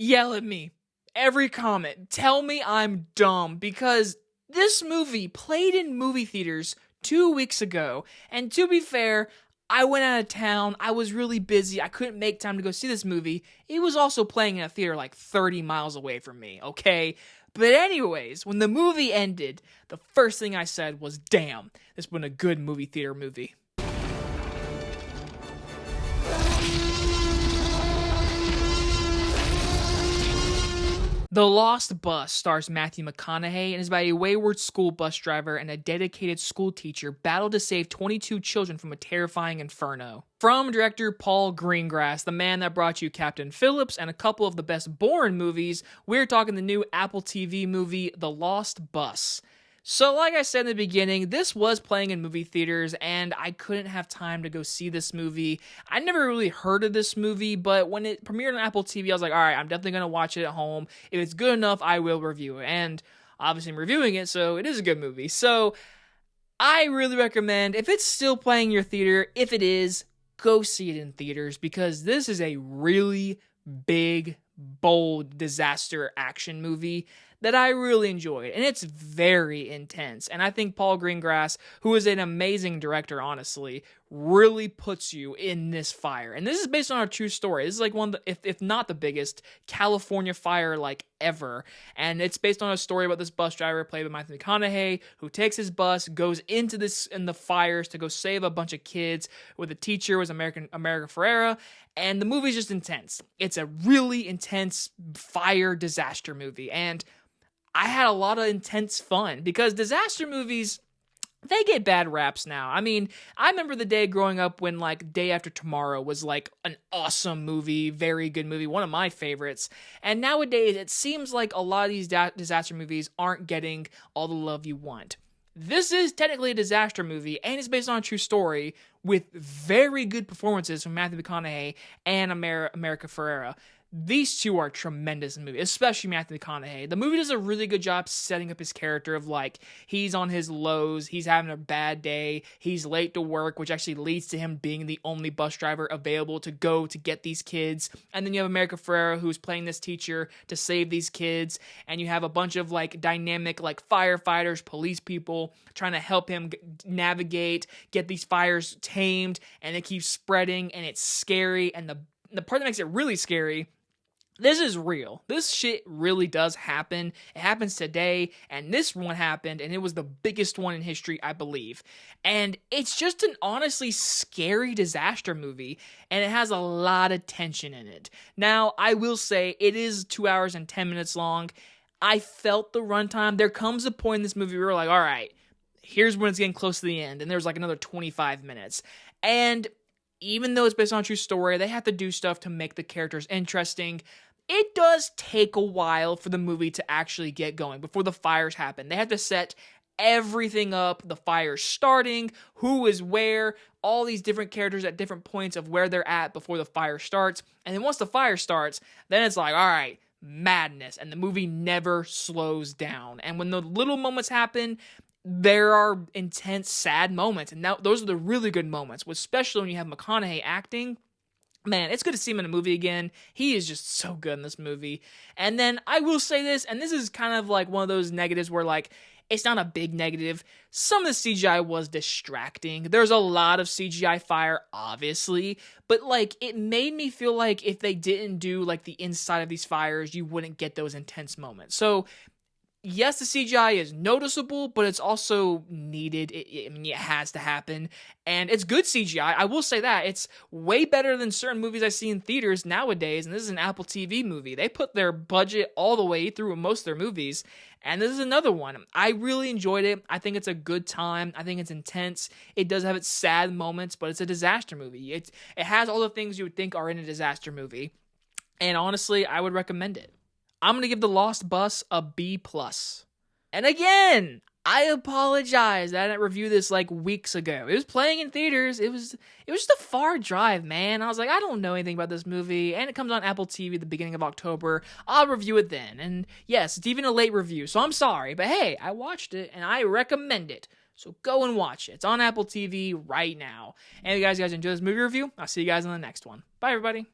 yell at me. Every comment. Tell me I'm dumb, because this movie played in movie theaters 2 weeks ago, and to be fair, I went out of town, I was really busy, I couldn't make time to go see this movie. It was also playing in a theater like 30 miles away from me, okay? But anyways, when the movie ended, the first thing I said was, damn, this has been a good movie theater movie. The Lost Bus stars Matthew McConaughey and is about a wayward school bus driver and a dedicated school teacher battle to save 22 children from a terrifying inferno. From director Paul Greengrass, the man that brought you Captain Phillips and a couple of the best Bourne movies, we're talking the new Apple TV movie, The Lost Bus. So like I said in the beginning, this was playing in movie theaters and I couldn't have time to go see this movie. I never really heard of this movie, but when it premiered on Apple TV, I was like, alright, I'm definitely going to watch it at home. If it's good enough, I will review it. And obviously I'm reviewing it, so it is a good movie. So I really recommend, if it's still playing in your theater, if it is, go see it in theaters, because this is a really big, bold disaster action movie that I really enjoyed, and it's very intense. And I think Paul Greengrass, who is an amazing director, honestly, really puts you in this fire. And this is based on a true story. This is like one of the, if not the biggest, California fire like ever. And it's based on a story about this bus driver played by Matthew McConaughey, who takes his bus, goes into the fires to go save a bunch of kids. With the teacher was America Ferrera. And the movie's just intense. It's a really intense fire disaster movie. And I had a lot of intense fun, because disaster movies, they get bad raps now. I mean, I remember the day growing up when, like, Day After Tomorrow was, like, an awesome movie, very good movie, one of my favorites. And nowadays, it seems like a lot of these disaster movies aren't getting all the love you want. This is technically a disaster movie, and it's based on a true story with very good performances from Matthew McConaughey and America Ferrera. These two are tremendous in the movie, especially Matthew McConaughey. The movie does a really good job setting up his character of, like, he's on his lows, he's having a bad day, he's late to work, which actually leads to him being the only bus driver available to go to get these kids. And then you have America Ferrera, who's playing this teacher to save these kids. And you have a bunch of, like, dynamic, like, firefighters, police people trying to help him navigate, get these fires tamed, and it keeps spreading, and it's scary. And the part that makes it really scary, this is real. This shit really does happen. It happens today, and this one happened, and it was the biggest one in history, I believe. And it's just an honestly scary disaster movie, and it has a lot of tension in it. Now, I will say, it is 2 hours and 10 minutes long. I felt the runtime. There comes a point in this movie where we're like, all right, here's when it's getting close to the end, and there's like another 25 minutes. And even though it's based on a true story, they have to do stuff to make the characters interesting. It does take a while for the movie to actually get going before the fires happen. They have to set everything up, the fires starting, who is where, all these different characters at different points of where they're at before the fire starts. And then once the fire starts, then it's like, all right, madness. And the movie never slows down. And when the little moments happen, there are intense, sad moments. And those are the really good moments, especially when you have McConaughey acting. Man, it's good to see him in a movie again. He is just so good in this movie. And then I will say this, and this is kind of like one of those negatives where, like, it's not a big negative. Some of the CGI was distracting. There's a lot of CGI fire, obviously, but, like, it made me feel like if they didn't do, like, the inside of these fires, you wouldn't get those intense moments. So yes, the CGI is noticeable, but it's also needed. I mean, it has to happen. And it's good CGI. I will say that. It's way better than certain movies I see in theaters nowadays. And this is an Apple TV movie. They put their budget all the way through most of their movies. And this is another one. I really enjoyed it. I think it's a good time. I think it's intense. It does have its sad moments, but it's a disaster movie. It has all the things you would think are in a disaster movie. And honestly, I would recommend it. I'm going to give The Lost Bus a B+. And again, I apologize that I didn't review this like weeks ago. It was playing in theaters. It was just a far drive, man. I was like, I don't know anything about this movie, and it comes on Apple TV at the beginning of October. I'll review it then. And yes, it's even a late review, so I'm sorry. But hey, I watched it, and I recommend it. So go and watch it. It's on Apple TV right now. And if you guys enjoyed this movie review, I'll see you guys on the next one. Bye, everybody.